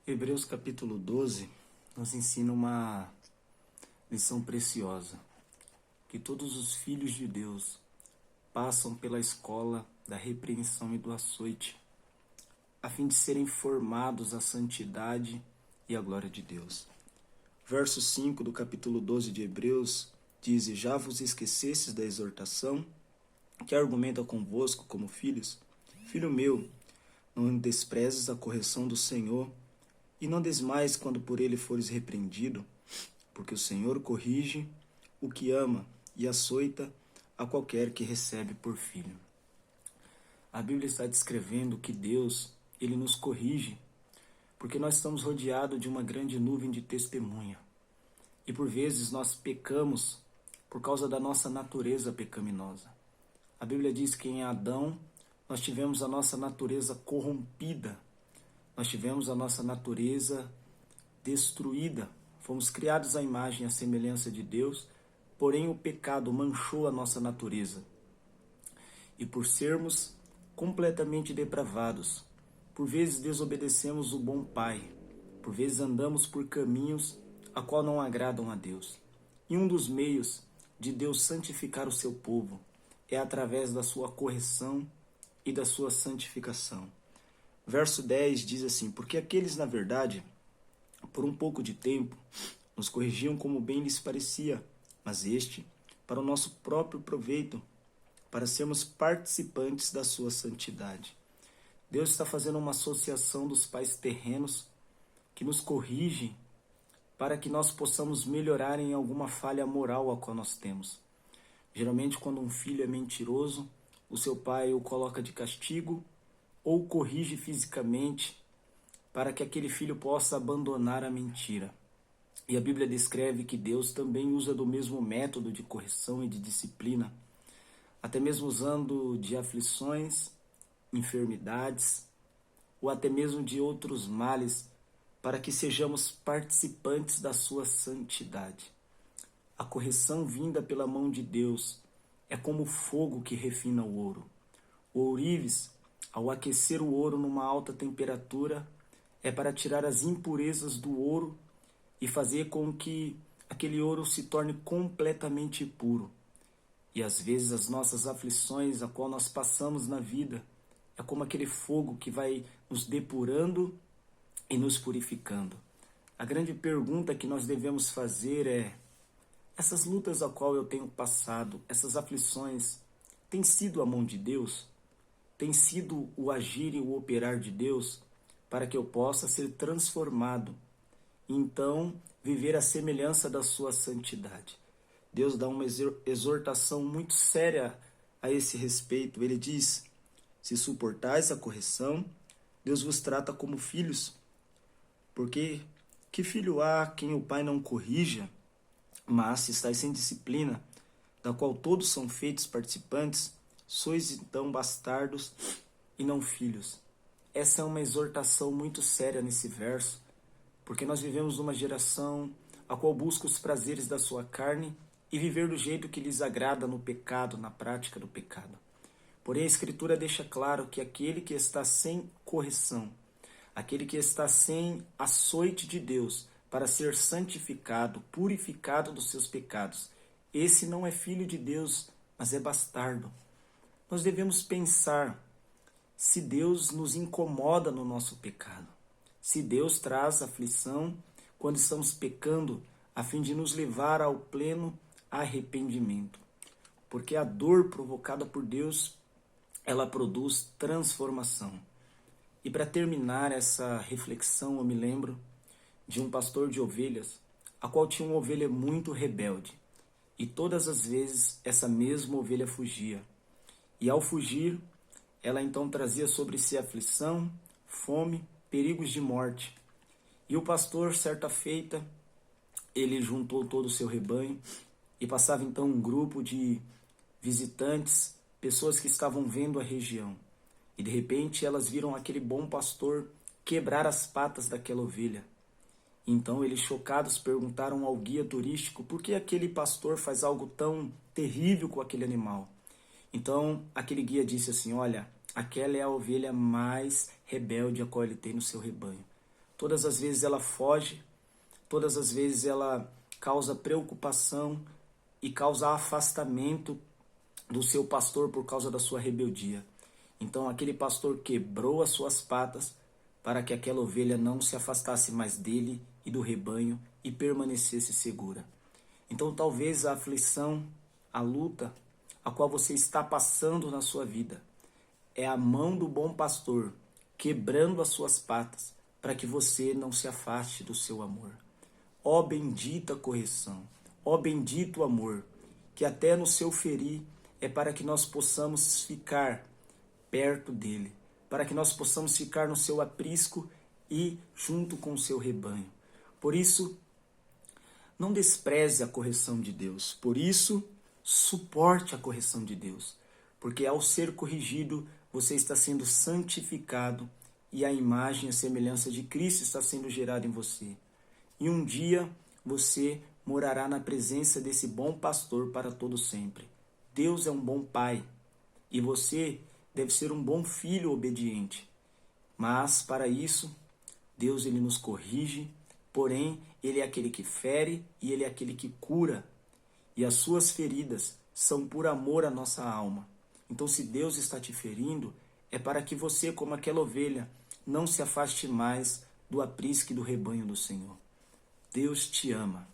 Hebreus capítulo 12 nos ensina uma lição preciosa, que todos os filhos de Deus passam pela escola da repreensão e do açoite, a fim de serem formados à santidade e à glória de Deus. Verso 5 do capítulo 12 de Hebreus diz: E já vos esquecestes da exortação, que argumenta convosco como filhos? Filho meu, não desprezes a correção do Senhor, e não desmaies quando por ele fores repreendido, porque o Senhor corrige o que ama e açoita a qualquer que recebe por filho. A Bíblia está descrevendo que Deus, ele nos corrige, porque nós estamos rodeados de uma grande nuvem de testemunha. E por vezes nós pecamos por causa da nossa natureza pecaminosa. A Bíblia diz que em Adão nós tivemos a nossa natureza corrompida, nós tivemos a nossa natureza destruída, fomos criados à imagem e à semelhança de Deus, porém o pecado manchou a nossa natureza. E por sermos completamente depravados, por vezes desobedecemos o bom Pai, por vezes andamos por caminhos a qual não agradam a Deus. E um dos meios de Deus santificar o seu povo é através da sua correção e da sua santificação. Verso 10 diz assim: Porque aqueles, na verdade, por um pouco de tempo, nos corrigiam como bem lhes parecia, mas este, para o nosso próprio proveito, para sermos participantes da sua santidade. Deus está fazendo uma associação dos pais terrenos que nos corrige para que nós possamos melhorar em alguma falha moral a qual nós temos. Geralmente, quando um filho é mentiroso, o seu pai o coloca de castigo ou o corrige fisicamente para que aquele filho possa abandonar a mentira. E a Bíblia descreve que Deus também usa do mesmo método de correção e de disciplina, até mesmo usando de aflições, enfermidades ou até mesmo de outros males, para que sejamos participantes da sua santidade. A correção vinda pela mão de Deus é como o fogo que refina o ouro. O ourives, ao aquecer o ouro numa alta temperatura, é para tirar as impurezas do ouro e fazer com que aquele ouro se torne completamente puro. E às vezes as nossas aflições, a qual nós passamos na vida, é como aquele fogo que vai nos depurando e nos purificando. A grande pergunta que nós devemos fazer é: essas lutas a qual eu tenho passado, essas aflições, têm sido a mão de Deus? Tem sido o agir e o operar de Deus para que eu possa ser transformado e então viver a semelhança da sua santidade? Deus dá uma exortação muito séria a esse respeito. Ele diz: se suportais a correção, Deus vos trata como filhos. Porque que filho há quem o pai não corrija? Mas se estáis sem disciplina, da qual todos são feitos participantes, sois então bastardos e não filhos. Essa é uma exortação muito séria nesse verso, porque nós vivemos numa geração a qual busca os prazeres da sua carne e viver do jeito que lhes agrada no pecado, na prática do pecado. Porém, a Escritura deixa claro que aquele que está sem correção, aquele que está sem açoite de Deus para ser santificado, purificado dos seus pecados, esse não é filho de Deus, mas é bastardo. Nós devemos pensar se Deus nos incomoda no nosso pecado, se Deus traz aflição quando estamos pecando, a fim de nos levar ao pleno arrependimento. Porque a dor provocada por Deus, ela produz transformação. E para terminar essa reflexão, eu me lembro de um pastor de ovelhas, a qual tinha uma ovelha muito rebelde. E todas as vezes essa mesma ovelha fugia. E ao fugir, ela então trazia sobre si aflição, fome, perigos de morte. E o pastor, certa feita, ele juntou todo o seu rebanho e passava então um grupo de visitantes, pessoas que estavam vendo a região. E de repente elas viram aquele bom pastor quebrar as patas daquela ovelha. Então eles, chocados, perguntaram ao guia turístico por que aquele pastor faz algo tão terrível com aquele animal. Então aquele guia disse assim: olha, aquela é a ovelha mais rebelde a qual ele tem no seu rebanho. todas as vezes ela foge, todas as vezes ela causa preocupação e causa afastamento do seu pastor por causa da sua rebeldia. Então aquele pastor quebrou as suas patas para que aquela ovelha não se afastasse mais dele e do rebanho e permanecesse segura. Então talvez a aflição, a luta, a qual você está passando na sua vida, é a mão do bom pastor quebrando as suas patas para que você não se afaste do seu amor. Ó bendita correção, ó bendito amor, que até no seu ferir é para que nós possamos ficar perto dele, para que nós possamos ficar no seu aprisco e junto com o seu rebanho. Por isso, não despreze a correção de Deus. Por isso, suporte a correção de Deus. Porque ao ser corrigido, você está sendo santificado e a imagem e a semelhança de Cristo está sendo gerada em você. E um dia você morará na presença desse bom pastor para todo sempre. Deus é um bom pai e você deve ser um bom filho obediente. Mas para isso, Deus ele nos corrige, porém ele é aquele que fere e ele é aquele que cura. E as suas feridas são por amor à nossa alma. Então se Deus está te ferindo, é para que você, como aquela ovelha, não se afaste mais do aprisco e do rebanho do Senhor. Deus te ama.